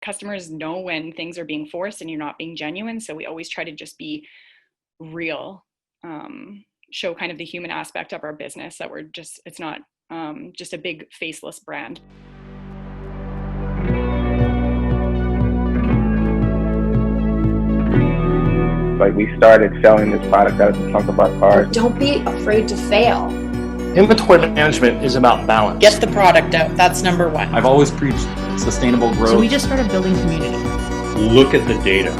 customers know when things are being forced and you're not being genuine. So we always try to just be real, show kind of the human aspect of our business, that it's not just a big faceless brand. Like, we started selling this product out of the trunk of our car. Don't be afraid to fail. Inventory management is about balance. Get the product out. That's number one. I've always preached sustainable growth. So we just started building community. Look at the data.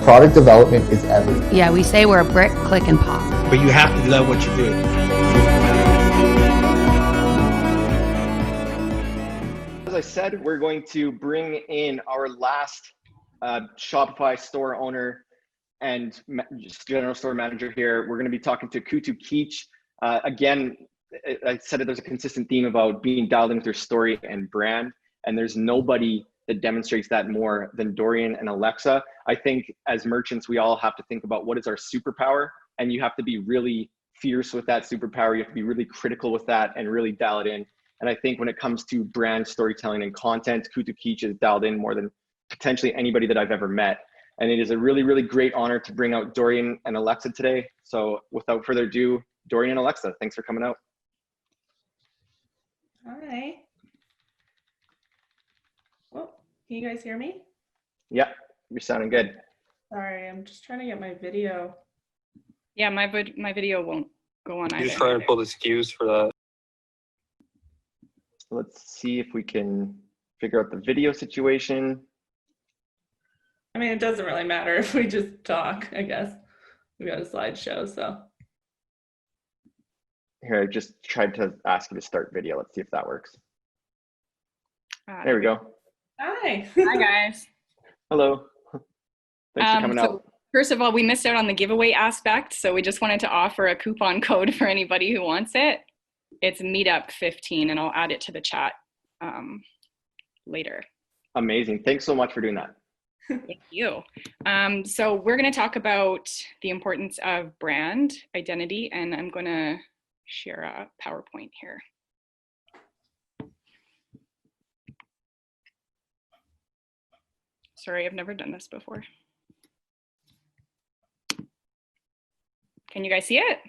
Product development is everything. Yeah, we say we're a brick, click, and pop. But you have to love what you do. As I said, we're going to bring in our last Shopify store owner and general store manager here. We're going to be talking to CoutuKitsch. Again, I said that there's a consistent theme about being dialed in with your story and brand, and there's nobody that demonstrates that more than Dorian and Alexa. I think as merchants, we all have to think about what is our superpower, and you have to be really fierce with that superpower. You have to be really critical with that and really dial it in. And I think when it comes to brand storytelling and content, CoutuKitsch is dialed in more than potentially anybody that I've ever met. And it is a really, really great honor to bring out Dorian and Alexa today. So without further ado, Dorian and Alexa, thanks for coming out. Hi. Oh, can you guys hear me? Yeah, you're sounding good. Sorry, I'm just trying to get my video. Yeah, my video won't go on either. You try and pull the SKUs for that. Let's see if we can figure out the video situation. I mean, it doesn't really matter if we just talk, I guess. We got a slideshow, so. Here, I just tried to ask you to start video. Let's see if that works. There we go. Hi. Hi, guys. Hello. Thanks for coming out. First of all, we missed out on the giveaway aspect, so we just wanted to offer a coupon code for anybody who wants it. It's Meetup15, and I'll add it to the chat later. Amazing. Thanks so much for doing that. Thank you. So we're going to talk about the importance of brand identity, and I'm going to share a PowerPoint here. Sorry, I've never done this before. Can you guys see it?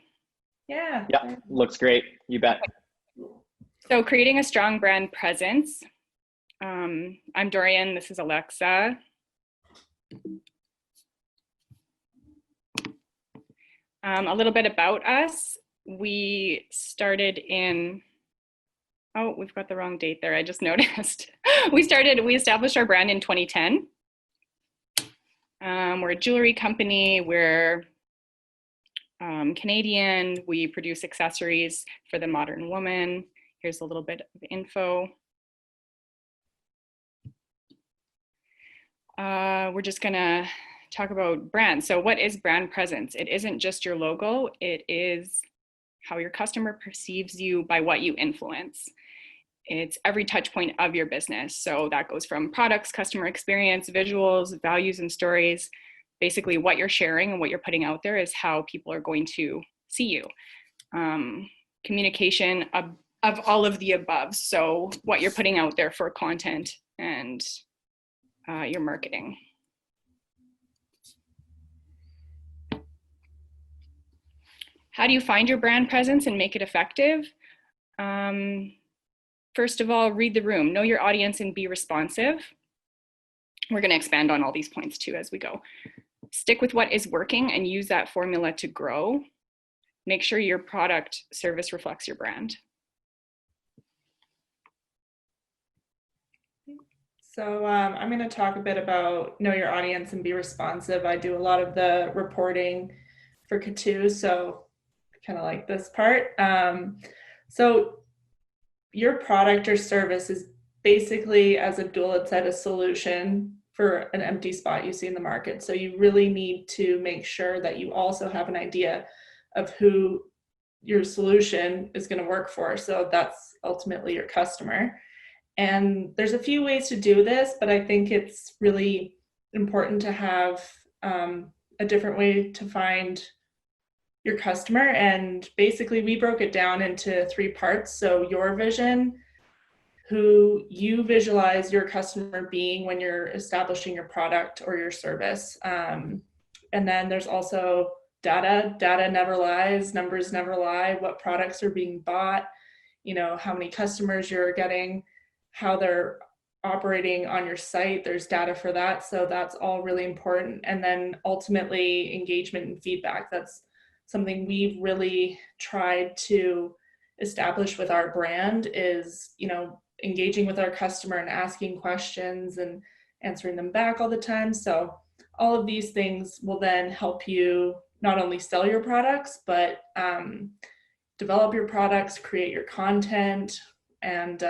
Yeah. Yeah, looks great. You bet. So creating a strong brand presence. I'm Dorian, this is Alexa. A little bit about us. We started in, oh, we've got the wrong date there, I just noticed. We established our brand in 2010. We're a jewelry company, we're Canadian, we produce accessories for the modern woman. Here's a little bit of info. We're just gonna talk about brand. So what is brand presence? It isn't just your logo, it is how your customer perceives you by what you influence. It's every touch point of your business. So that goes from products, customer experience, visuals, values, and stories. Basically what you're sharing and what you're putting out there is how people are going to see you. Communication of all of the above. So what you're putting out there for content and your marketing. How do you find your brand presence and make it effective? First of all, read the room, know your audience and be responsive. We're going to expand on all these points too as we go. Stick with what is working and use that formula to grow. Make sure your product service reflects your brand. So I'm going to talk a bit about know your audience and be responsive. I do a lot of the reporting for CoutuKitsch, so I kind of like this part. So your product or service is basically, as Abdul had said, a solution for an empty spot you see in the market. So you really need to make sure that you also have an idea of who your solution is going to work for. So that's ultimately your customer. And there's a few ways to do this, but I think it's really important to have a different way to find your customer. And basically we broke it down into 3 parts. So your vision, who you visualize your customer being when you're establishing your product or your service. And then there's also data. Data never lies, numbers never lie. What products are being bought, how many customers you're getting, how they're operating on your site. There's data for that. So that's all really important. And then ultimately engagement and feedback. That's something we've really tried to establish with our brand is, engaging with our customer and asking questions and answering them back all the time. So all of these things will then help you not only sell your products, but develop your products, create your content, and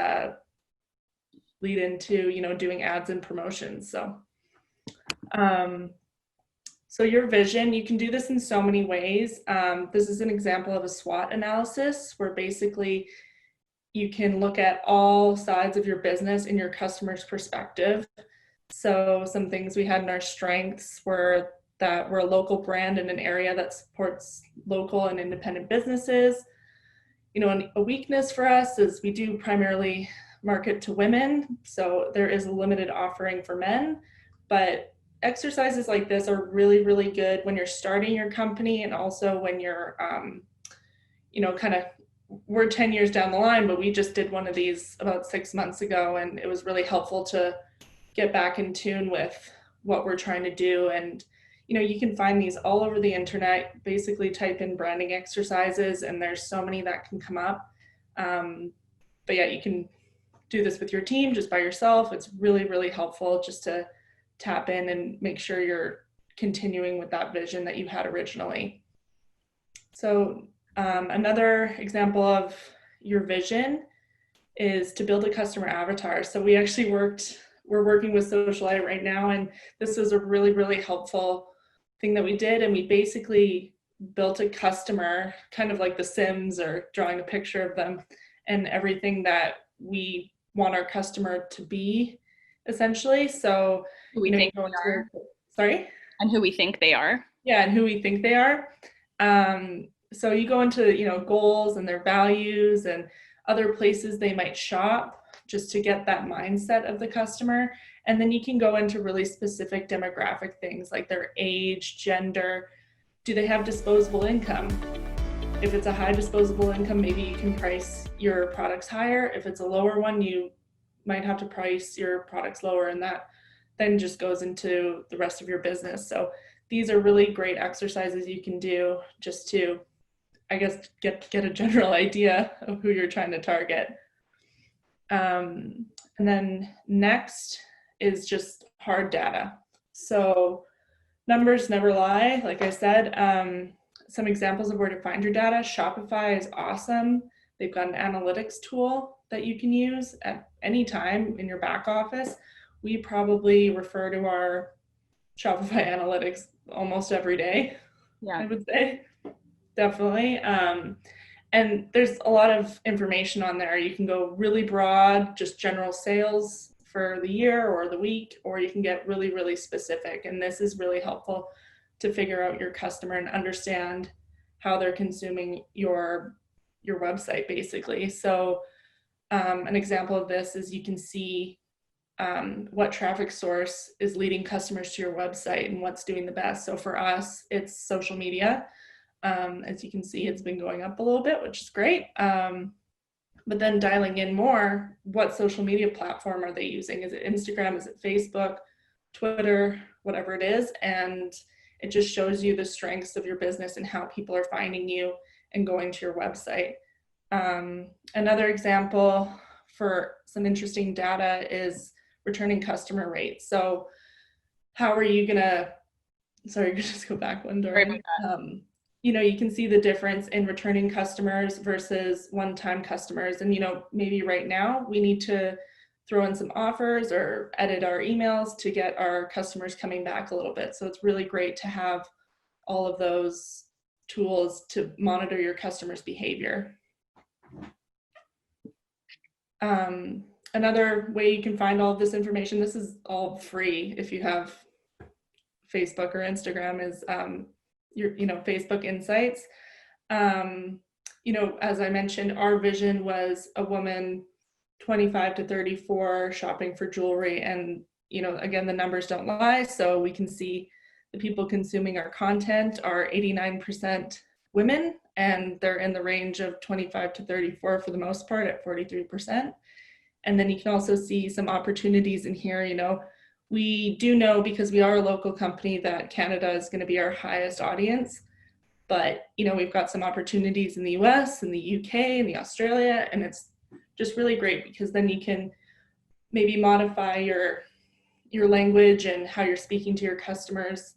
lead into, doing ads and promotions. So your vision, you can do this in so many ways. This is an example of a SWOT analysis where basically you can look at all sides of your business in your customer's perspective. So some things we had in our strengths were that we're a local brand in an area that supports local and independent businesses. And a weakness for us is we do primarily market to women. So there is a limited offering for men, but exercises like this are really, really good when you're starting your company and also when you're, we're 10 years down the line, but we just did one of these about 6 months ago, and it was really helpful to get back in tune with what we're trying to do. And, you can find these all over the internet. Basically type in branding exercises and there's so many that can come up. But yeah, you can do this with your team, just by yourself. It's really, really helpful just to tap in and make sure you're continuing with that vision that you had originally. So another example of your vision is to build a customer avatar. So we're working with Socialite right now, and this was a really, really helpful thing that we did. And we basically built a customer, kind of like The Sims, or drawing a picture of them and everything that we want our customer to be, essentially. So who we think they are. Sorry? And who we think they are. Yeah, and who we think they are. So you go into, goals and their values and other places they might shop, just to get that mindset of the customer. And then you can go into really specific demographic things like their age, gender. Do they have disposable income? If it's a high disposable income, maybe you can price your products higher. If it's a lower one, you might have to price your products lower, and that then just goes into the rest of your business. So these are really great exercises you can do just to, I guess, get a general idea of who you're trying to target. And then next is just hard data. So numbers never lie, like I said. Some examples of where to find your data. Shopify is awesome. They've got an analytics tool that you can use at any time in your back office. We probably refer to our Shopify analytics almost every day, I would say. Definitely. And there's a lot of information on there. You can go really broad, just general sales for the year or the week, or you can get really, really specific. And this is really helpful to figure out your customer and understand how they're consuming your website, basically. So an example of this is you can see what traffic source is leading customers to your website and what's doing the best. So for us, it's social media. As you can see, it's been going up a little bit, which is great. But then dialing in more, what social media platform are they using? Is it Instagram? Is it Facebook, Twitter, whatever it is? And it just shows you the strengths of your business and how people are finding you and going to your website. Another example for some interesting data is returning customer rates. So how are you gonna, sorry, just go back one, Dorian. You can see the difference in returning customers versus one-time customers. And, maybe right now we need to throw in some offers or edit our emails to get our customers coming back a little bit. So it's really great to have all of those tools to monitor your customers' behavior. Another way you can find all of this information, this is all free if you have Facebook or Instagram, is your Facebook Insights. As I mentioned, our vision was a woman 25 to 34 shopping for jewelry. And, you know, again, the numbers don't lie. So we can see the people consuming our content are 89% women, and they're in the range of 25 to 34 for the most part at 43%. And then you can also see some opportunities in here. You know, we do know, because we are a local company, that Canada is going to be our highest audience. But, you know, we've got some opportunities in the US and the UK and the Australia, and it's just really great because then you can maybe modify your language and how you're speaking to your customers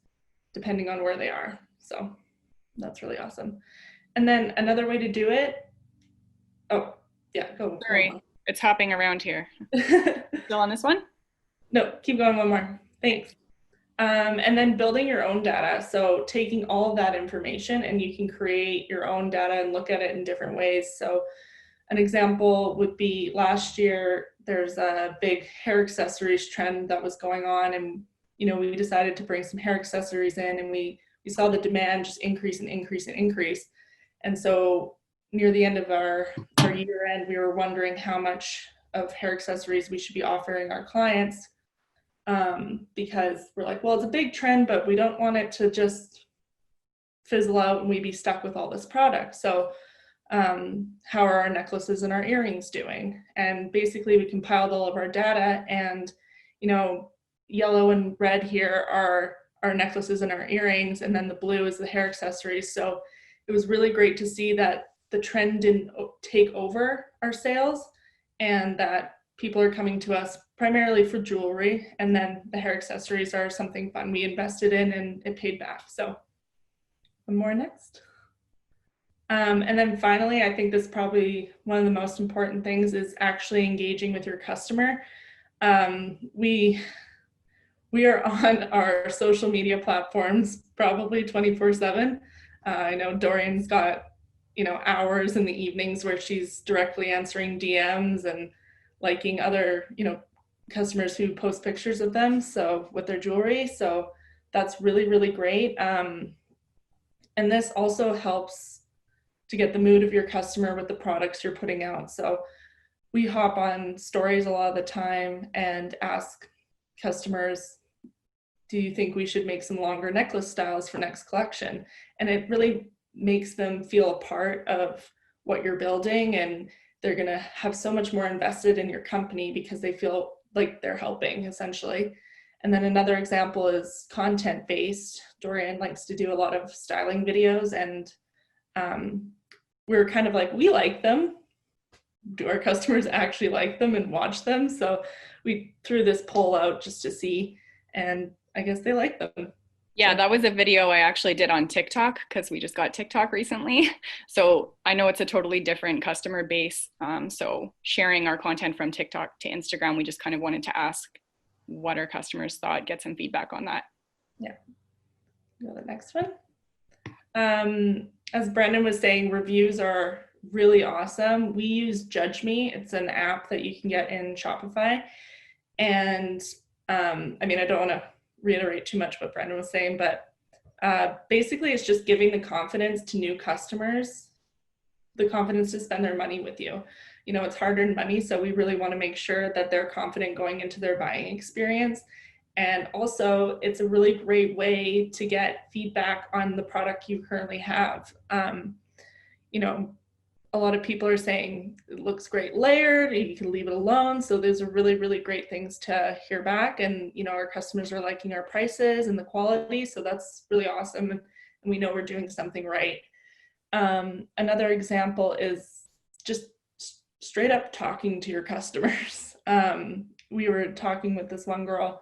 depending on where they are. So that's really awesome. And then another way to do it, oh, yeah, go. Sorry, it's hopping around here. Still on this one? No, keep going, one more. Thanks. And then building your own data. So taking all of that information, and you can create your own data and look at it in different ways. So an example would be last year, there's a big hair accessories trend that was going on. And, you know, we decided to bring some hair accessories in, and we saw the demand just increase and increase and increase. And so near the end of our year end, we were wondering how much of hair accessories we should be offering our clients, because we're like, well, it's a big trend, but we don't want it to just fizzle out and we be stuck with all this product. So how are our necklaces and our earrings doing? And basically we compiled all of our data, and, you know, yellow and red here are our necklaces and our earrings, and then the blue is the hair accessories. So it was really great to see that the trend didn't take over our sales, and that people are coming to us primarily for jewelry, and then the hair accessories are something fun we invested in and it paid back. So one more next. And then finally, I think this is probably one of the most important things, is actually engaging with your customer. We are on our social media platforms probably 24/7. I know Dorian's got, you know, hours in the evenings where she's directly answering DMs and liking other, you know, customers who post pictures of them, so with their jewelry. So that's really, really great. And this also helps to get the mood of your customer with the products you're putting out. So we hop on stories a lot of the time and ask customers, do you think we should make some longer necklace styles for next collection? And it really makes them feel a part of what you're building, and they're going to have so much more invested in your company because they feel like they're helping, essentially. And then another example is content based. Dorian likes to do a lot of styling videos, and we're kind of like, we like them. Do our customers actually like them and watch them? So we threw this poll out just to see, and I guess they like them. Yeah, that was a video I actually did on TikTok, because we just got TikTok recently. So I know it's a totally different customer base. So sharing our content from TikTok to Instagram, we just kind of wanted to ask what our customers thought, get some feedback on that. Yeah. Go to the next one. As Brendan was saying, reviews are really awesome. We use Judge Me. It's an app that you can get in Shopify. And I mean, I don't want to reiterate too much what Brendan was saying, but basically it's just giving the confidence to new customers, the confidence to spend their money with you. You know, it's hard-earned money, so we really want to make sure that they're confident going into their buying experience. And also, it's a really great way to get feedback on the product you currently have. You know, a lot of people are saying it looks great layered, you can leave it alone. So those are really, really great things to hear back. And, you know, our customers are liking our prices and the quality. So that's really awesome. And we know we're doing something right. Another example is just straight up talking to your customers. We were talking with this one girl,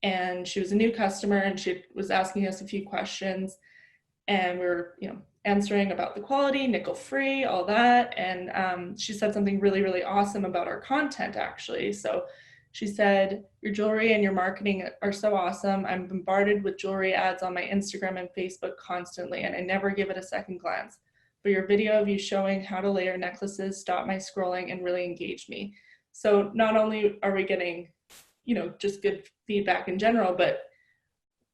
and she was a new customer, and she was asking us a few questions, and we were, you know, answering about the quality, nickel free, all that. And she said something really, really awesome about our content, actually. So she said, your jewelry and your marketing are so awesome. I'm bombarded with jewelry ads on my Instagram and Facebook constantly, and I never give it a second glance. But your video of you showing how to layer necklaces stopped my scrolling and really engaged me. So not only are we getting, you know, just good feedback in general, but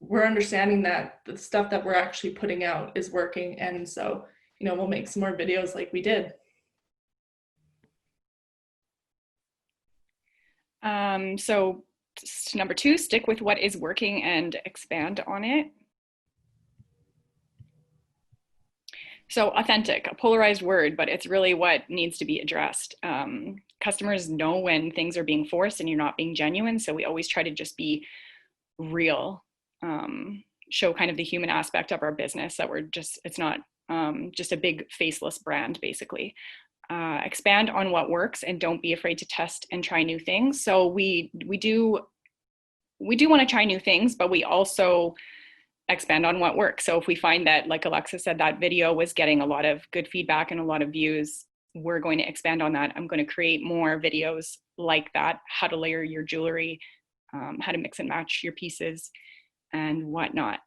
we're understanding that the stuff that we're actually putting out is working. And so, you know, we'll make some more videos like we did. So number 2, stick with what is working and expand on it. So authentic, a polarized word, but it's really what needs to be addressed. Customers know when things are being forced and you're not being genuine. So we always try to just be real, show kind of the human aspect of our business, that it's not just a big faceless brand, basically. Expand on what works and don't be afraid to test and try new things. So we do want to try new things, but we also expand on what works. So if we find that, like Alexa said, that video was getting a lot of good feedback and a lot of views, we're going to expand on that. I'm going to create more videos like that, how to layer your jewelry, how to mix and match your pieces and whatnot.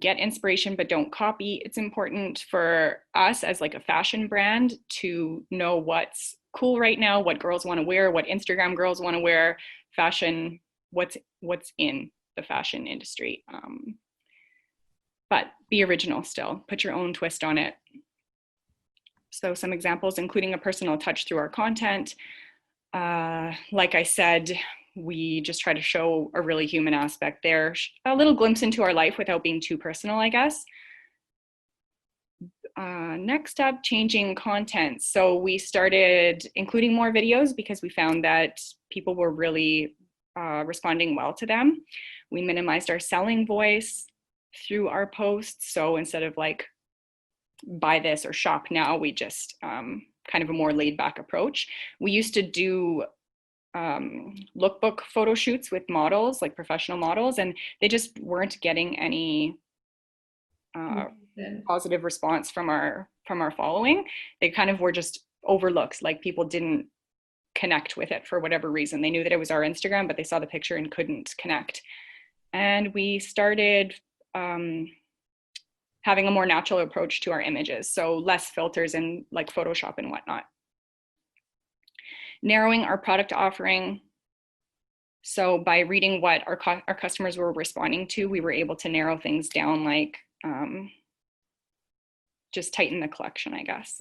Get inspiration, but don't copy. It's important for us as like a fashion brand to know what's cool right now, what girls want to wear, what Instagram girls want to wear, fashion, what's in the fashion industry. But be original still, put your own twist on it. So some examples, including a personal touch through our content. Like I said, we just try to show a really human aspect there, a little glimpse into our life without being too personal, I guess. Next up, changing content. So we started including more videos because we found that people were really responding well to them. We minimized our selling voice through our posts. So instead of like, buy this or shop now, we just kind of a more laid back approach. We used to do lookbook photo shoots with models, like professional models, and they just weren't getting any positive response from our following. They kind of were just overlooked, like people didn't connect with it for whatever reason. They knew that it was our Instagram, but they saw the picture and couldn't connect. And we started having a more natural approach to our images, so less filters and like Photoshop and whatnot. Narrowing our product offering. So by reading what our customers were responding to, we were able to narrow things down, like just tighten the collection, I guess.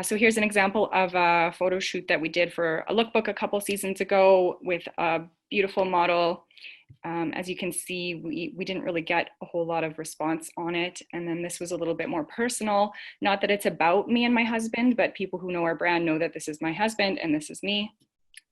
So here's an example of a photo shoot that we did for a lookbook a couple seasons ago with a beautiful model. As you can see, we didn't really get a whole lot of response on it. And then this was a little bit more personal. Not that it's about me and my husband, but people who know our brand know that this is my husband and this is me.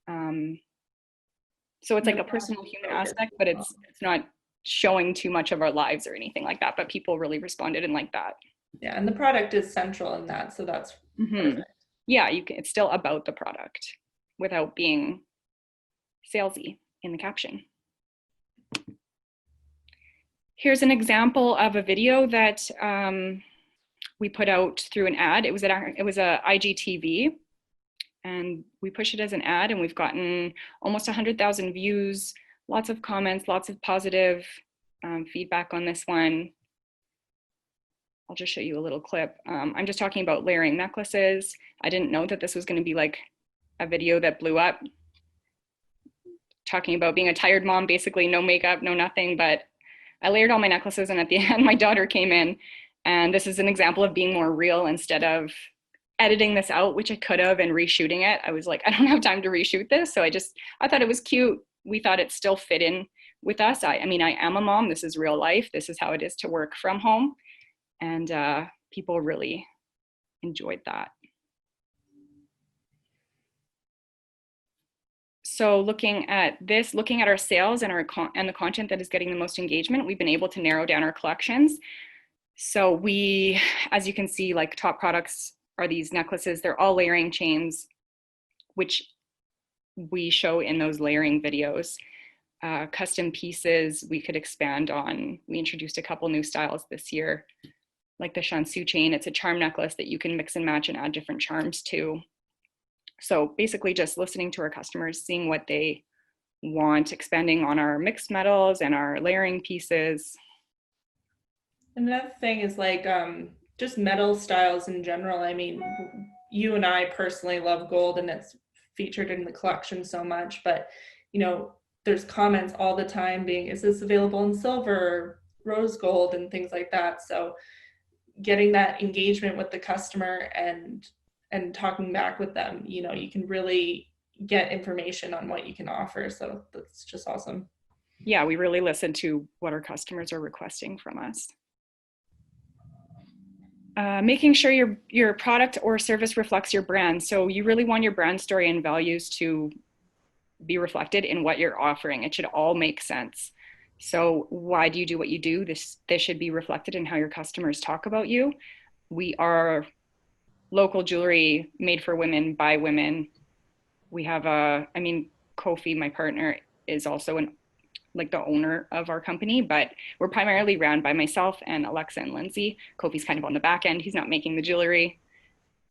So it's like a personal human aspect, but it's not showing too much of our lives or anything like that, but people really responded and liked that. Yeah, and the product is central in that, so that's perfect. Yeah, it's still about the product without being salesy in the caption. Here's an example of a video that we put out through an ad. It was a IGTV, and we pushed it as an ad, and we've gotten almost 100,000 views, lots of comments, lots of positive feedback on this one. I'll just show you a little clip. I'm just talking about layering necklaces. I didn't know that this was going to be like a video that blew up. Talking about being a tired mom, basically no makeup, no nothing, but I layered all my necklaces, and at the end my daughter came in, and this is an example of being more real instead of editing this out, which I could have, and reshooting it. I was like, I don't have time to reshoot this. So I thought it was cute. We thought it still fit in with us. I mean, I am a mom. This is real life. This is how it is to work from home. And people really enjoyed that. So looking at our sales and the content that is getting the most engagement, we've been able to narrow down our collections. So we, as you can see, like top products are these necklaces. They're all layering chains, which we show in those layering videos. Custom pieces we could expand on. We introduced a couple new styles this year, like the Shansu chain. It's a charm necklace that you can mix and match and add different charms to. So basically just listening to our customers, seeing what they want, expanding on our mixed metals and our layering pieces. Another thing is like just metal styles in general. I mean, you and I personally love gold, and it's featured in the collection so much, but you know, there's comments all the time being, is this available in silver, rose gold, and things like that. So getting that engagement with the customer and and talking back with them, you can really get information on what you can offer. So that's just awesome. Yeah, we really listen to what our customers are requesting from us. Making sure your product or service reflects your brand. So you really want your brand story and values to be reflected in what you're offering. It should all make sense. So why do you do what you do? This should be reflected in how your customers talk about you. We are local jewelry made for women by women. We have Kofi, my partner, is also the owner of our company, but we're primarily ran by myself and Alexa and Lindsay. Kofi's kind of on the back end. He's not making the jewelry.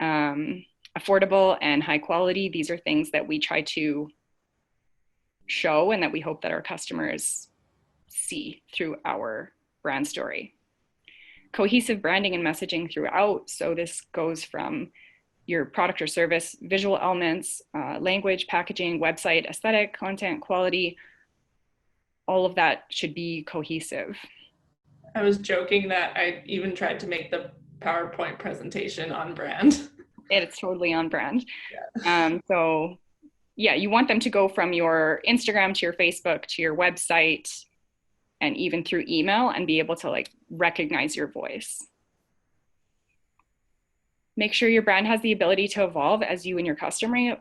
Affordable and high quality. These are things that we try to show and that we hope that our customers see through our brand story. Cohesive branding and messaging throughout. So this goes from your product or service, visual elements, language, packaging, website, aesthetic, content, quality. All of that should be cohesive. I was joking that I even tried to make the PowerPoint presentation on brand. It's totally on brand. Yeah. So yeah, you want them to go from your Instagram to your Facebook to your website and even through email and be able to recognize your voice. Make sure your brand has the ability to evolve as you and your customer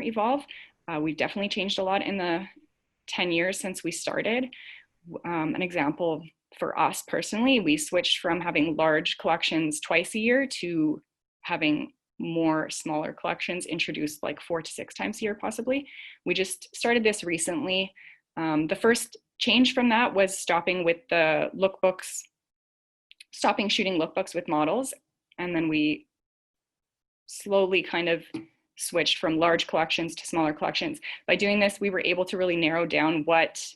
evolve. We've definitely changed a lot in the 10 years since we started. An example for us personally, we switched from having large collections twice a year to having more smaller collections introduced 4 to 6 times a year possibly. We just started this recently. The first change from that was stopping shooting lookbooks with models. And then we slowly kind of switched from large collections to smaller collections. By doing this, we were able to really narrow down what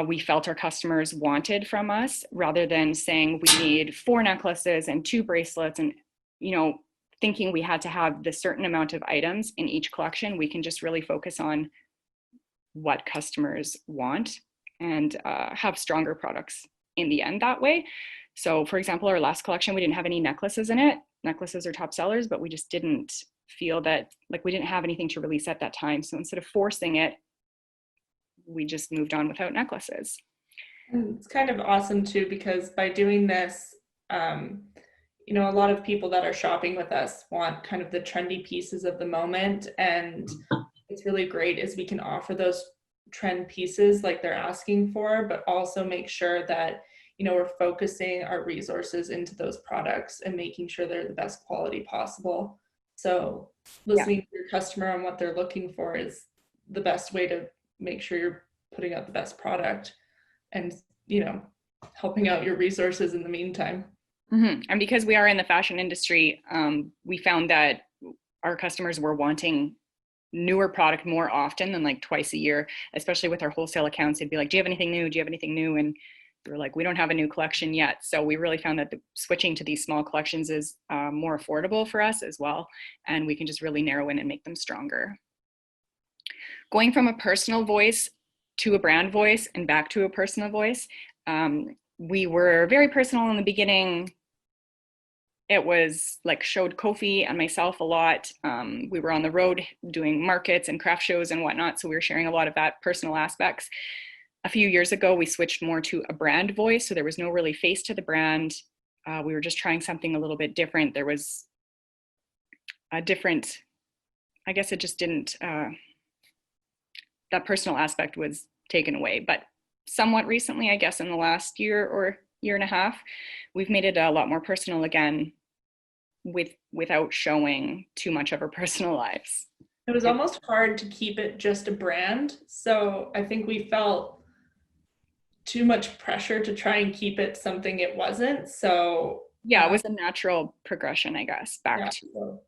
we felt our customers wanted from us, rather than saying we need 4 necklaces and 2 bracelets and, thinking we had to have the certain amount of items in each collection. We can just really focus on what customers want and have stronger products in the end that way. So for example, our last collection, we didn't have any necklaces in it. Necklaces are top sellers, but we just didn't feel that we didn't have anything to release at that time. So instead of forcing it, we just moved on without necklaces. And it's kind of awesome too, because by doing this, a lot of people that are shopping with us want kind of the trendy pieces of the moment. And it's really great is we can offer those trend pieces like they're asking for, but also make sure that, we're focusing our resources into those products and making sure they're the best quality possible. So listening to your customer on what they're looking for is the best way to make sure you're putting out the best product and, helping out your resources in the meantime. Mm-hmm. And because we are in the fashion industry, we found that our customers were wanting newer product more often than twice a year, especially with our wholesale accounts. They'd be like, do you have anything new? Do you have anything new? And we were like, we don't have a new collection yet. So we really found that switching to these small collections is more affordable for us as well. And we can just really narrow in and make them stronger. Going from a personal voice to a brand voice and back to a personal voice. We were very personal in the beginning. It was showed Kofi and myself a lot. We were on the road doing markets and craft shows and whatnot. So we were sharing a lot of that personal aspects. A few years ago, we switched more to a brand voice. So there was no really face to the brand. We were just trying something a little bit different. There was a different, I guess it just didn't, that personal aspect was taken away. But somewhat recently, I guess in the last year or year and a half, we've made it a lot more personal again without showing too much of our personal lives. It was almost hard to keep it just a brand. So I think we felt too much pressure to try and keep it something it wasn't. So yeah, it was a natural progression, I guess, back to,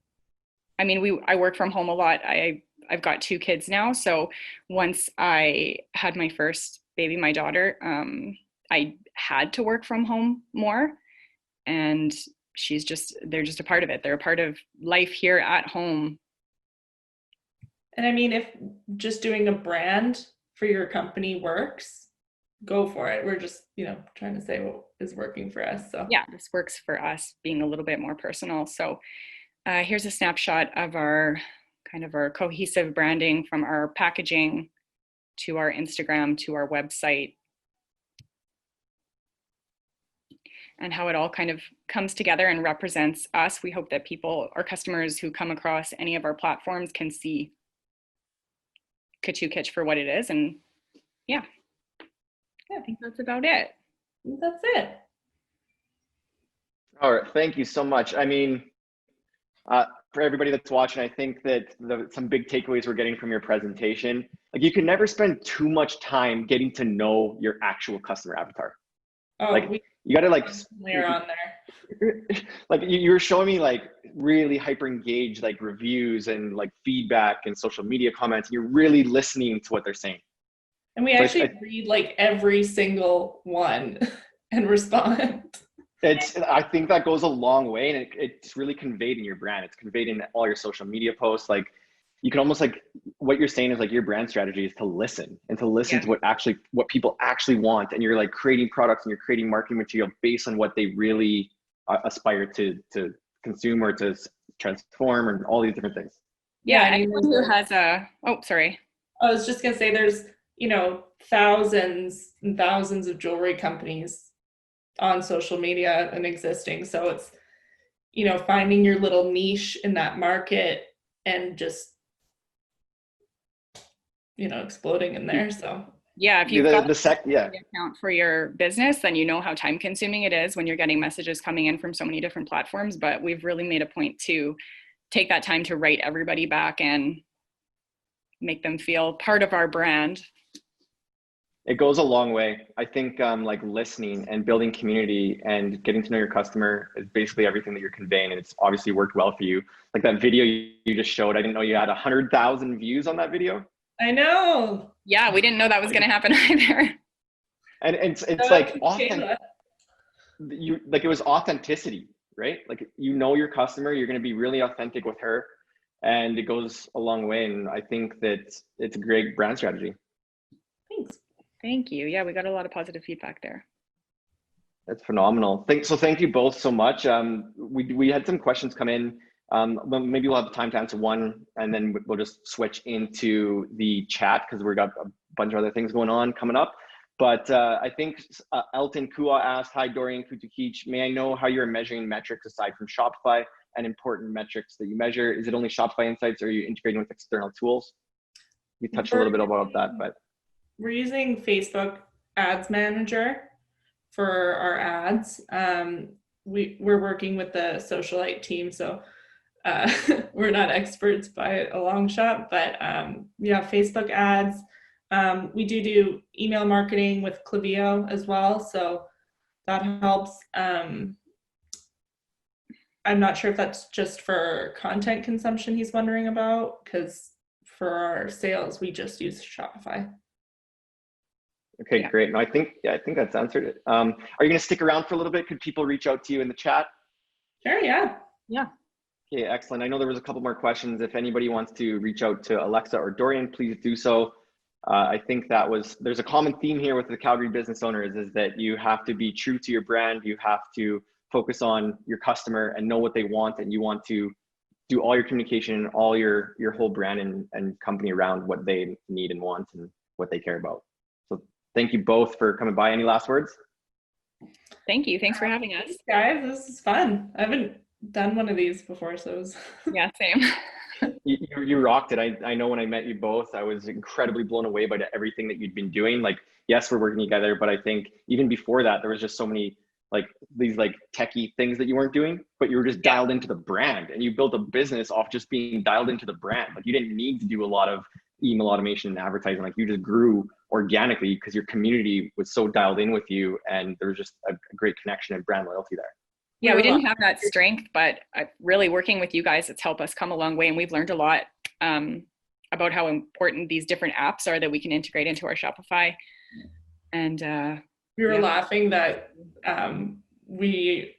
I work from home a lot. I've got 2 kids now. So once I had my first baby, my daughter, I had to work from home more, and they're just a part of it. They're a part of life here at home. And if just doing a brand for your company works, go for it. We're just, trying to say what is working for us. So yeah, this works for us, being a little bit more personal. So here's a snapshot of our cohesive branding, from our packaging to our Instagram to our website, and how it all kind of comes together and represents us. We hope that our customers who come across any of our platforms can see CoutuKitsch for what it is. And yeah, I think that's about it. That's it. All right, thank you so much. I mean, for everybody that's watching, I think that some big takeaways we're getting from your presentation, like, you can never spend too much time getting to know your actual customer avatar. Oh, like, you gotta like layer on there. Like, you're showing me like really hyper engaged like reviews and like feedback and social media comments. You're really listening to what they're saying. And we actually read like every single one and respond. I think that goes a long way, and it's really conveyed in your brand. It's conveyed in all your social media posts. Like, you can almost, like, what you're saying is like your brand strategy is to listen to what people actually want. And you're like creating products and you're creating marketing material based on what they really aspire to consume or to transform, and all these different things. Yeah, anyone who has sorry. I was just gonna say, there's, thousands and thousands of jewelry companies on social media and existing. So it's, finding your little niche in that market and just, exploding in there. So yeah, if you've got account for your business, then you know how time consuming it is when you're getting messages coming in from so many different platforms. But we've really made a point to take that time to write everybody back and make them feel part of our brand. It goes a long way. I think like listening and building community and getting to know your customer is basically everything that you're conveying, and it's obviously worked well for you. Like that video you just showed, I didn't know you had 100,000 views on that video. I know. Yeah, we didn't know that was going to happen either. And it's like authentic. It was authenticity, right? Like, your customer, you're going to be really authentic with her, and it goes a long way. And I think that it's a great brand strategy. Thanks. Thank you. Yeah, we got a lot of positive feedback there. That's phenomenal. Thank you both so much. We had some questions come in. Maybe we'll have time to answer one, and then we'll just switch into the chat because we've got a bunch of other things going on coming up. But I think Elton Kua asked, "Hi, Dorian CoutuKitsch. May I know how you're measuring metrics aside from Shopify and important metrics that you measure? Is it only Shopify Insights, or are you integrating with external tools?" You touched a little bit about that, but we're using Facebook Ads Manager for our ads. We're working with the Socialite team, so we're not experts by a long shot, but yeah, Facebook ads. We do email marketing with Klaviyo as well, so that helps. I'm not sure if that's just for content consumption he's wondering about, because for our sales, we just use Shopify. Okay, yeah. Great. No, I think that's answered it. Are you going to stick around for a little bit? Could people reach out to you in the chat? Sure, yeah. Yeah. Okay, excellent. I know there was a couple more questions. If anybody wants to reach out to Alexa or Dorian, please do so. I think there's a common theme here with the Calgary business owners, is that you have to be true to your brand. You have to focus on your customer and know what they want, and you want to do all your communication and all your whole brand and company around what they need and want and what they care about. So thank you both for coming by. Any last words? Thank you. Thanks for having us. Guys, this is fun. I haven't done one of these before, so it was... Yeah, same. You rocked it. I know when I met you both, I was incredibly blown away by everything that you'd been doing. Like, yes, we're working together, but I think even before that, there was just so many these techie things that you weren't doing, but you were just dialed into the brand, and you built a business off just being dialed into the brand. Like, you didn't need to do a lot of email automation and advertising. Like, you just grew organically because your community was so dialed in with you, and there was just a great connection and brand loyalty there. Yeah, we didn't have that strength, but really working with you guys, it's helped us come a long way, and we've learned a lot about how important these different apps are that we can integrate into our Shopify. And we were laughing that we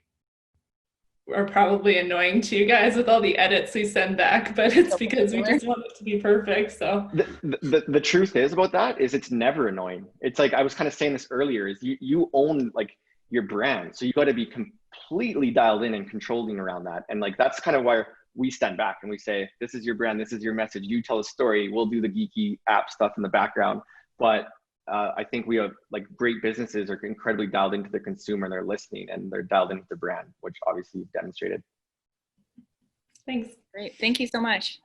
are probably annoying to you guys with all the edits we send back, but it's because we just want it to be perfect. So the truth is about that is it's never annoying. It's like I was kind of saying this earlier, is you own like your brand, so you got to be completely dialed in and controlling around that. And like that's kind of why we stand back and we say, this is your brand, this is your message, you tell a story, we'll do the geeky app stuff in the background. But I think we have like great businesses are incredibly dialed into the consumer and they're listening and they're dialed into the brand, which obviously you've demonstrated. thanks. Great. Thank you so much.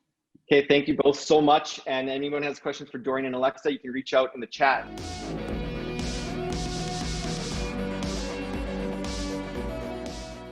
Okay, thank you both so much. And anyone has questions for Dorian and Alexa, you can reach out in the chat.